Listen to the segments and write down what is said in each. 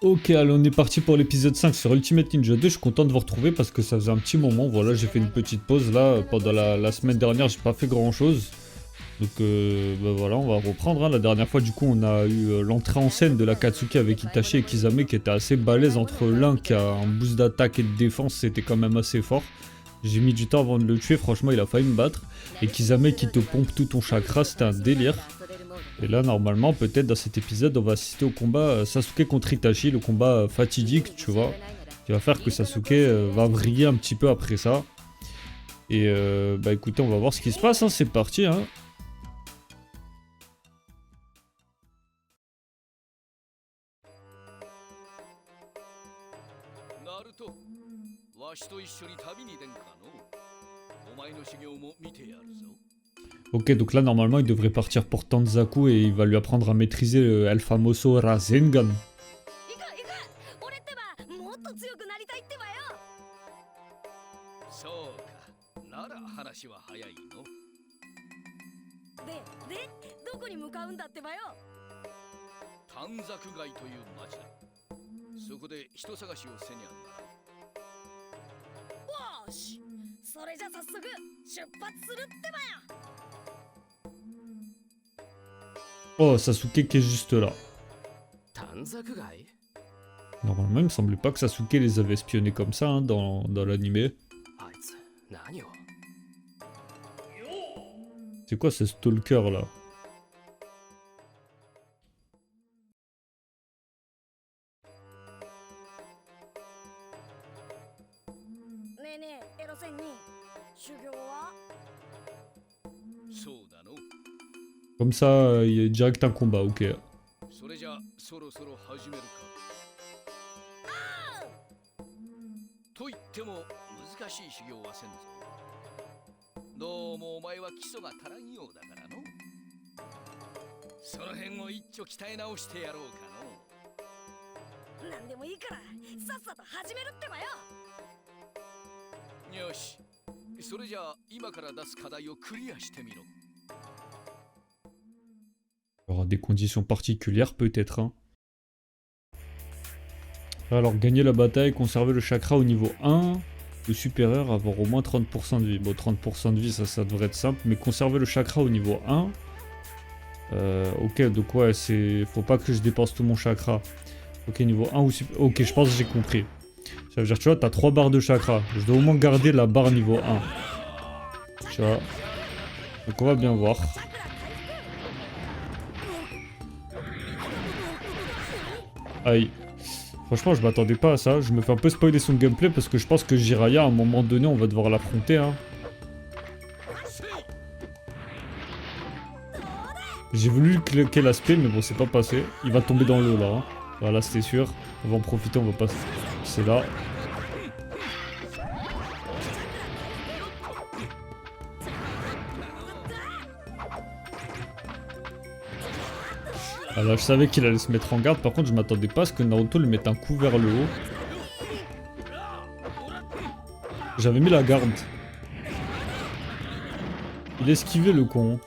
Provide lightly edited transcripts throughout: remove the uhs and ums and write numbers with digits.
Ok, allez, on est parti pour l'épisode 5 sur Ultimate Ninja 2. Je suis content de vous retrouver parce que ça faisait un petit moment. Voilà, j'ai fait une petite pause là. Pendant la semaine dernière, j'ai pas fait grand chose. Donc bah voilà, on va reprendre. Hein. La dernière fois, du coup, on a eu l'entrée en scène de l'Akatsuki avec Itachi et Kisame qui était assez balèze entre l'un qui a un boost d'attaque et de défense. C'était quand même assez fort. J'ai mis du temps avant de le tuer. Franchement, il a failli me battre. Et Kisame qui te pompe tout ton chakra, c'était un délire. Et là, normalement, peut-être dans cet épisode, on va assister au combat Sasuke contre Itachi, le combat fatidique, tu vois, qui va faire que Sasuke va vriller un petit peu après ça. Et bah écoutez, on va voir ce qui se passe, hein, c'est parti. Hein. Ok, donc là, normalement, il devrait partir pour Tanzaku et il va lui apprendre à maîtriser le El Famoso Rasengan. Oh, Sasuke qui est juste là. Normalement, il me semblait pas que Sasuke les avait espionnés comme ça hein, dans l'anime. C'est quoi ce stalker là? Comme ça, il y a direct un combat, ok. Il y aura des conditions particulières peut-être. Hein. Alors, gagner la bataille, conserver le chakra au niveau 1. Le supérieur, avoir au moins 30% de vie. Bon, 30% de vie, ça devrait être simple. Mais conserver le chakra au niveau 1. Ok, donc ouais, faut pas que je dépense tout mon chakra. Ok, niveau 1 ou super... Ok, je pense que j'ai compris. Ça veut dire, tu vois, t'as 3 barres de chakra. Je dois au moins garder la barre niveau 1. Tu vois. Donc on va bien voir. Aïe. Franchement, je m'attendais pas à ça. Je me fais un peu spoiler son gameplay parce que je pense que Jiraiya, à un moment donné, on va devoir l'affronter. Hein. J'ai voulu cliquer l'aspect, mais bon, c'est pas passé. Il va tomber dans l'eau, là. Hein. Voilà, c'était sûr. On va en profiter, on va passer. C'est là. Alors, je savais qu'il allait se mettre en garde. Par contre, je m'attendais pas à ce que Naruto lui mette un coup vers le haut. J'avais mis la garde. Il esquivait le con.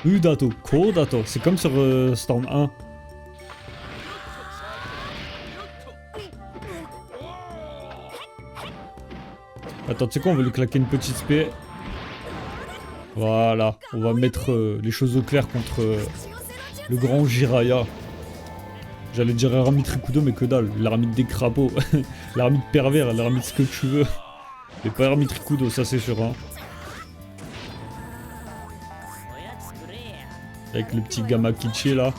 Udato, Kodato. C'est comme sur Storm 1. Attends, tu sais quoi, on va lui claquer une petite spé. Voilà, on va mettre les choses au clair contre le grand Jiraiya. J'allais dire l'ermite Rikudo, mais que dalle. L'ermite des crapauds. L'ermite pervers, l'ermite ce que tu veux. Mais pas l'ermite Rikudo, ça c'est sûr. Hein. Avec le petit Gamakichi là.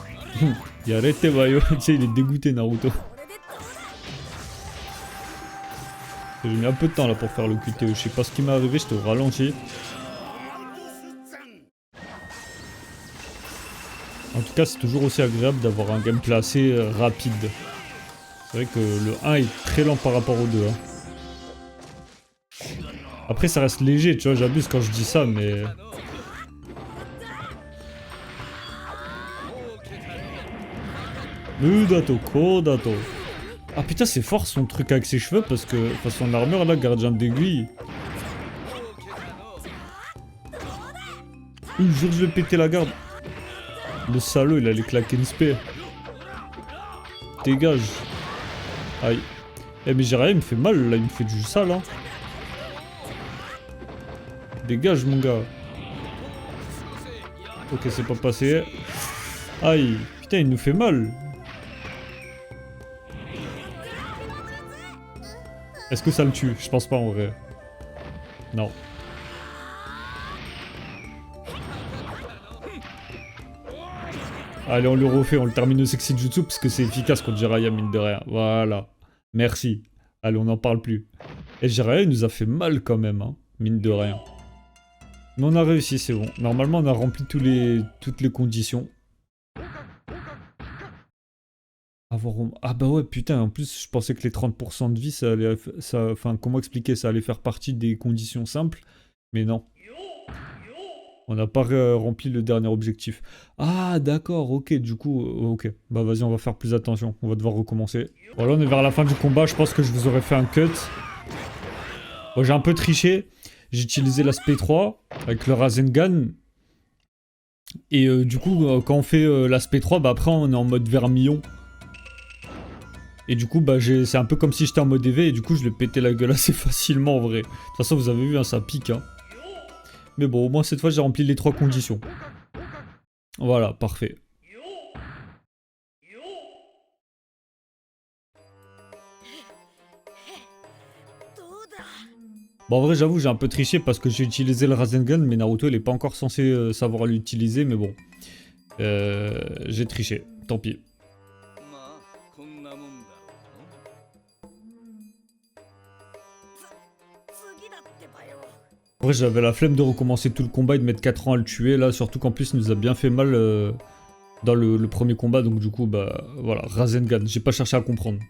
Il arrête Bayo. Tu sais, il est dégoûté Naruto. J'ai mis un peu de temps là pour faire le QTE. Je sais pas ce qui m'est arrivé, j'étais au ralenti. En tout cas, c'est toujours aussi agréable d'avoir un gameplay assez rapide. C'est vrai que le 1 est très lent par rapport au 2. Hein. Après, ça reste léger, tu vois, j'abuse quand je dis ça, mais... Udato, Kodato. Ah putain, c'est fort son truc avec ses cheveux parce que... Enfin, son armure là, gardien d'aiguille. Je jure, je vais péter la garde. Le salaud, il allait claquer une spé. dégage. Aïe. Eh mais Jiraiya il me fait mal là, il me fait du sale hein. Dégage mon gars. Ok c'est pas passé. Aïe. Putain il nous fait mal. Est-ce que ça le tue? Je pense pas en vrai. Non. Allez, on le refait, on le termine au sexy jutsu parce que c'est efficace contre Jiraiya, mine de rien. Voilà. Merci. Allez, on n'en parle plus. Et Jiraiya, il nous a fait mal quand même, hein, mine de rien. Mais on a réussi, c'est bon. Normalement, on a rempli toutes les conditions. Ah bah ouais, putain, en plus, je pensais que les 30% de vie, ça allait... Enfin, comment expliquer? Ça allait faire partie des conditions simples. Mais non. On n'a pas rempli le dernier objectif. Ah, d'accord, ok, du coup, ok. Bah vas-y, on va faire plus attention. On va devoir recommencer. Voilà, on est vers la fin du combat. Je pense que je vous aurais fait un cut. Bon, j'ai un peu triché. J'ai utilisé l'aspect 3 avec le Rasengan. Et du coup, quand on fait l'aspect 3, bah après, on est en mode vermillon. Et du coup, bah c'est un peu comme si j'étais en mode EV. Et du coup, je l'ai pété la gueule assez facilement, en vrai. De toute façon, vous avez vu, hein, ça pique, hein. Mais bon, au moins cette fois j'ai rempli les 3 conditions. Voilà, parfait. Bon, en vrai, j'avoue, j'ai un peu triché parce que j'ai utilisé le Rasengan, mais Naruto il est pas encore censé savoir l'utiliser, mais bon. J'ai triché, tant pis. En vrai, j'avais la flemme de recommencer tout le combat et de mettre 4 ans à le tuer, là, surtout qu'en plus, il nous a bien fait mal dans le premier combat, donc du coup, bah, voilà, Rasengan, j'ai pas cherché à comprendre.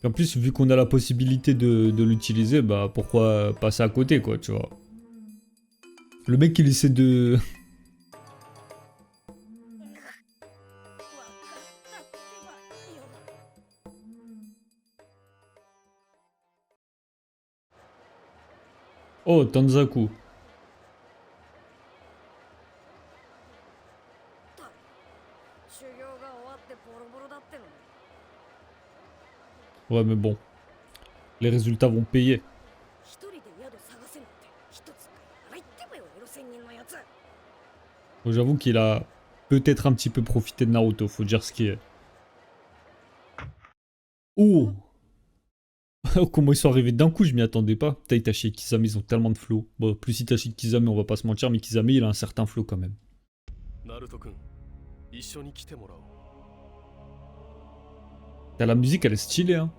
Et en plus, vu qu'on a la possibilité de l'utiliser, bah, pourquoi passer à côté, quoi, tu vois. Le mec, il essaie de... Oh, Tanzaku. Ouais, mais bon. Les résultats vont payer. Bon, j'avoue qu'il a peut-être un petit peu profité de Naruto, faut dire ce qui est. Oh! Comment ils sont arrivés d'un coup, je m'y attendais pas. Itachi et Kisame, ils ont tellement de flow. Bon, plus Itachi que Kisame, on va pas se mentir, mais Kisame, il a un certain flow quand même. La musique, elle est stylée, hein.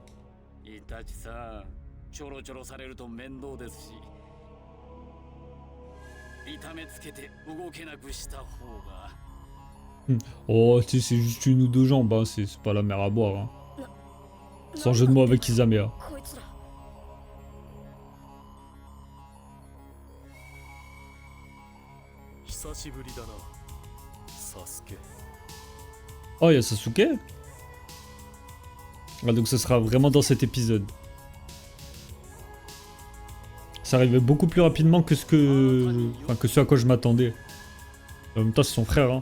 Oh, tu sais, c'est juste une ou deux jambes, hein. C'est pas la mer à boire, hein. Sans jeu de mots avec Izamea. Oh, il y a Sasuke? Ah, donc ce sera vraiment dans cet épisode. Ça arrivait beaucoup plus rapidement que que ce à quoi je m'attendais. En même temps, c'est son frère, hein.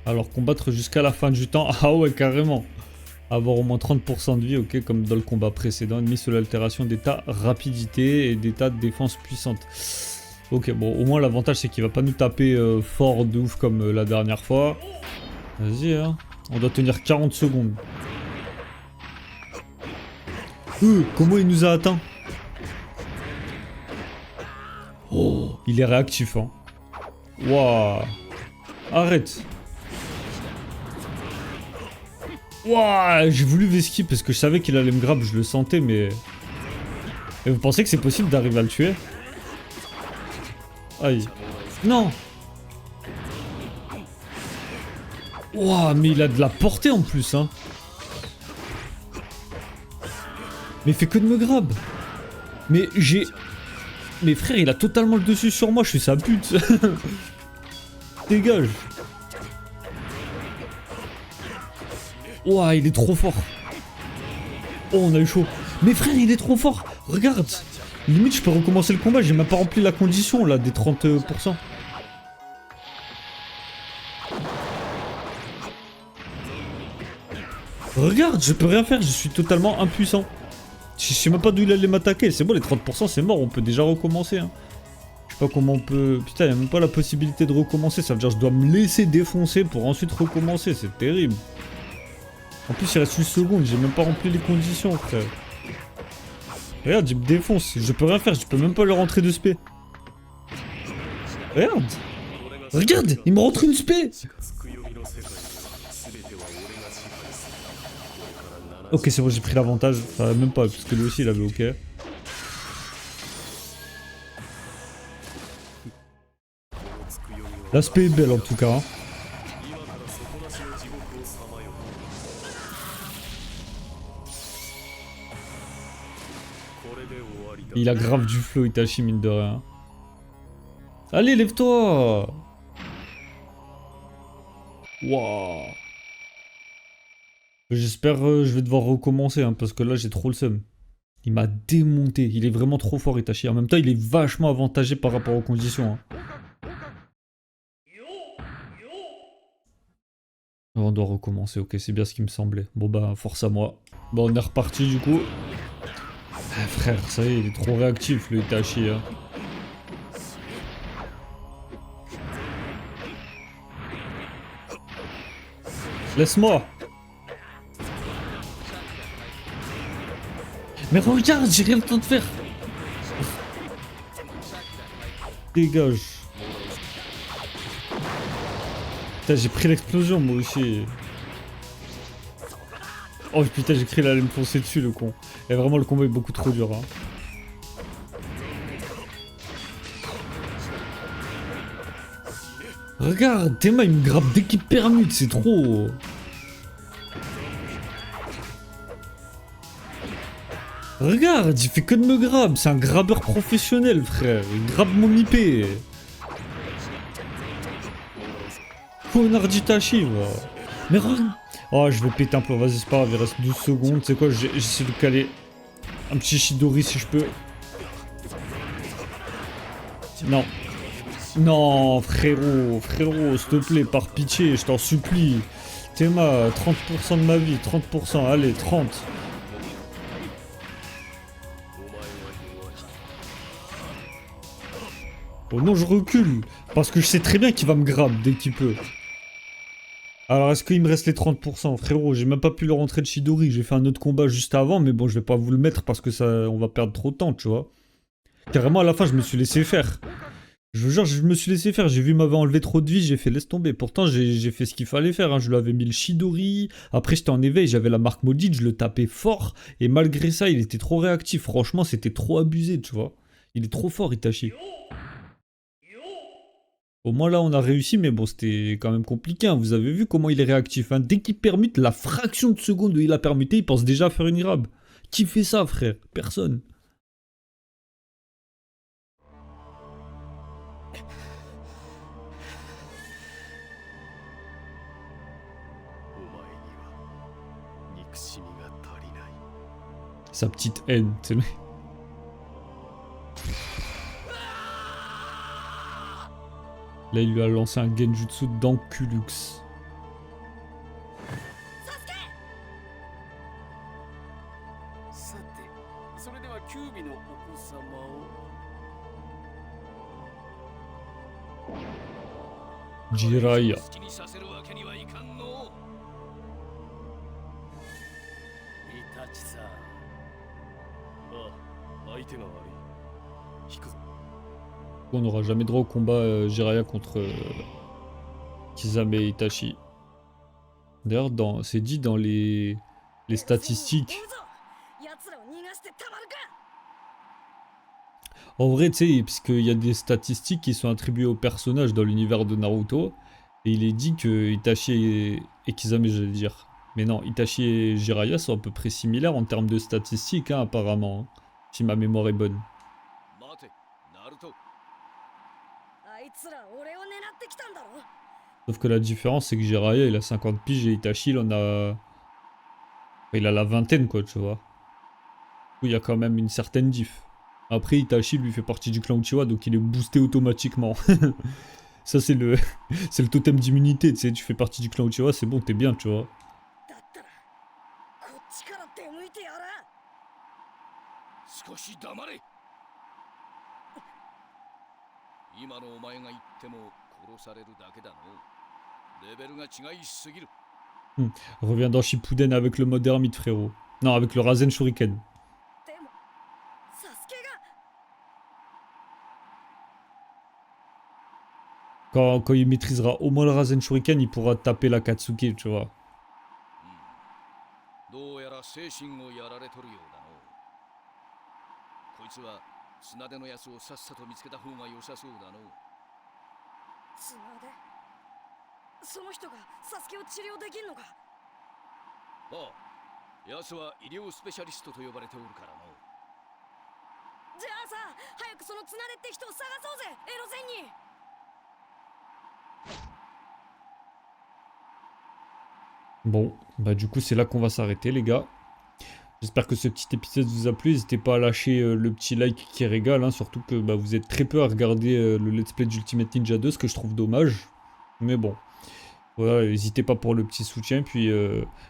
Alors combattre jusqu'à la fin du temps, ah ouais carrément. Avoir au moins 30% de vie, ok, comme dans le combat précédent, ennemi sous l'altération d'état rapidité et d'état de défense puissante. Ok, bon, au moins l'avantage c'est qu'il va pas nous taper fort de ouf comme la dernière fois. Vas-y, hein. On doit tenir 40 secondes. Comment il nous a atteint? Oh, il est réactif, hein. Waouh. Arrête. Waouh, j'ai voulu vesquer parce que je savais qu'il allait me grab, je le sentais, mais... Et vous pensez que c'est possible d'arriver à le tuer? Aïe. Non. Ouah, mais il a de la portée en plus, hein. Mais il fait que de me grab. Mais j'ai... Mais frère, il a totalement le dessus sur moi, je suis sa pute. Dégage. Ouah, il est trop fort. Oh, on a eu chaud. Mais frère, il est trop fort. Regarde. Limite, je peux recommencer le combat, j'ai même pas rempli la condition là, des 30%. Regarde, je peux rien faire, je suis totalement impuissant. Je sais même pas d'où il allait m'attaquer. C'est bon, les 30% c'est mort, on peut déjà recommencer. Hein. Je sais pas comment on peut... Putain, il y a même pas la possibilité de recommencer. Ça veut dire que je dois me laisser défoncer pour ensuite recommencer. C'est terrible. En plus, il reste 8 secondes. J'ai même pas rempli les conditions, frère. Regarde, il me défonce. Je peux rien faire. Je peux même pas le rentrer de spé. Regarde. Regarde, il me rentre une spé. Ok, c'est bon, j'ai pris l'avantage. Enfin, même pas, parce que lui aussi, il avait ok. L'aspect est belle, en tout cas. Hein. Il a grave du flow, Itachi, mine de rien. Allez, lève-toi. Waouh. J'espère je vais devoir recommencer, hein, parce que là, j'ai trop le seum. Il m'a démonté. Il est vraiment trop fort, Itachi. En même temps, il est vachement avantagé par rapport aux conditions. Hein. On doit recommencer, ok, c'est bien ce qui me semblait. Bon bah, force à moi. Bon, on est reparti du coup. Ah, frère, ça y est, il est trop réactif le Itachi. Hein. Laisse-moi. Mais regarde, j'ai rien le temps de faire. Dégage. Putain, j'ai pris l'explosion moi aussi. Oh putain, j'ai cru qu'il allait me foncer dessus le con. Et vraiment, le combat est beaucoup trop dur. Hein. Regarde, Théma il me grappe dès qu'il permute, c'est trop. Regarde, il fait que de me grab, c'est un grabbeur professionnel frère, il grabe mon IP. Connard d'Itachi, va. Mais regarde. Oh, je vais péter un plomb, vas-y c'est pas grave, il reste 12 secondes, c'est quoi, j'essaie de caler un petit Chidori si je peux. Non. Non, frérot, s'il te plaît, par pitié, je t'en supplie. Théma, 30% de ma vie, 30%, allez, 30. Oh non, je recule, parce que je sais très bien qu'il va me grab dès qu'il peut. Alors, est-ce qu'il me reste les 30%? Frérot, j'ai même pas pu le rentrer de Chidori, j'ai fait un autre combat juste avant, mais bon, je vais pas vous le mettre parce que ça, on va perdre trop de temps, tu vois. Carrément, à la fin, je me suis laissé faire. Je vous jure, je me suis laissé faire, j'ai vu, il m'avait enlevé trop de vie, j'ai fait laisse tomber. Pourtant, j'ai fait ce qu'il fallait faire, hein. Je lui avais mis le Chidori, après j'étais en éveil, j'avais la marque maudite, je le tapais fort, et malgré ça, il était trop réactif. Franchement, c'était trop abusé, tu vois. Il est trop fort, Itachi. Au moins là, on a réussi, mais bon, c'était quand même compliqué. Hein. Vous avez vu comment il est réactif. Hein. Dès qu'il permute, la fraction de seconde où il a permuté, il pense déjà à faire une grab. Qui fait ça, frère? Personne. Sa petite haine, tu sais. Là, il lui a lancé un genjutsu d'enculux. Jiraiya. On n'aura jamais droit au combat Jiraiya contre Kisame et Itachi. D'ailleurs, c'est dit dans les statistiques. En vrai, tu sais, parce qu'il y a des statistiques qui sont attribuées aux personnages dans l'univers de Naruto. Et il est dit que Itachi et Kisame, j'allais dire. Mais non, Itachi et Jiraiya sont à peu près similaires en termes de statistiques, hein, apparemment. Hein, si ma mémoire est bonne. 待て、ナルト。あいつら俺を狙ってきたんだろ。 Sauf que la différence, c'est que Jiraiya, il a 50 piges et Itachi, il en a... Il a la vingtaine, quoi, tu vois. Du coup, il y a quand même une certaine diff. Après, Itachi, lui, fait partie du clan Uchiwa, donc il est boosté automatiquement. Ça, c'est le... c'est le totem d'immunité, tu sais. Tu fais partie du clan Uchiwa, c'est bon, t'es bien, tu vois. だったらこっちから出向いてやら。少し黙れ。今のお前が言っても殺されるだけだの。レベルが違いすぎる。Reviens dans Shippuden avec le mode ermite, frérot. Non, avec le Rasen Shuriken. でもサスケが Quand il maîtrisera au moins le Rasen Shuriken, il pourra taper la Katsuki, tu vois. どうやら精神をやられとるようだの。こいつは砂手のやつをさっさと見つけた方が良さそうだの。砂でその人がサスケを治療できんのか。ああ、やつは医療スペシャリストと呼ばれておるからの。じゃあさ、早くその綱手って人を探そうぜ、エロゼンに。 Bon, bah du coup c'est là qu'on va s'arrêter les gars. J'espère que ce petit épisode vous a plu. N'hésitez pas à lâcher le petit like qui régale, hein, surtout que bah, vous êtes très peu à regarder le let's play d'Ultimate Ninja 2, ce que je trouve dommage. Mais bon, voilà, n'hésitez pas pour le petit soutien. Puis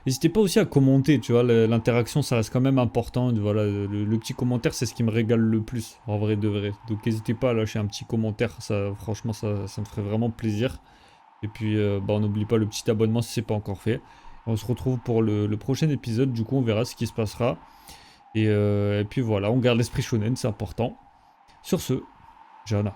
n'hésitez pas aussi à commenter, tu vois, l'interaction ça reste quand même important. Voilà, le petit commentaire c'est ce qui me régale le plus, en vrai de vrai. Donc n'hésitez pas à lâcher un petit commentaire, ça, franchement ça me ferait vraiment plaisir. Et puis bah, on n'oublie pas le petit abonnement si c'est pas encore fait. On se retrouve pour le prochain épisode, du coup on verra ce qui se passera. Et puis voilà, on garde l'esprit shonen, c'est important. Sur ce, Jana.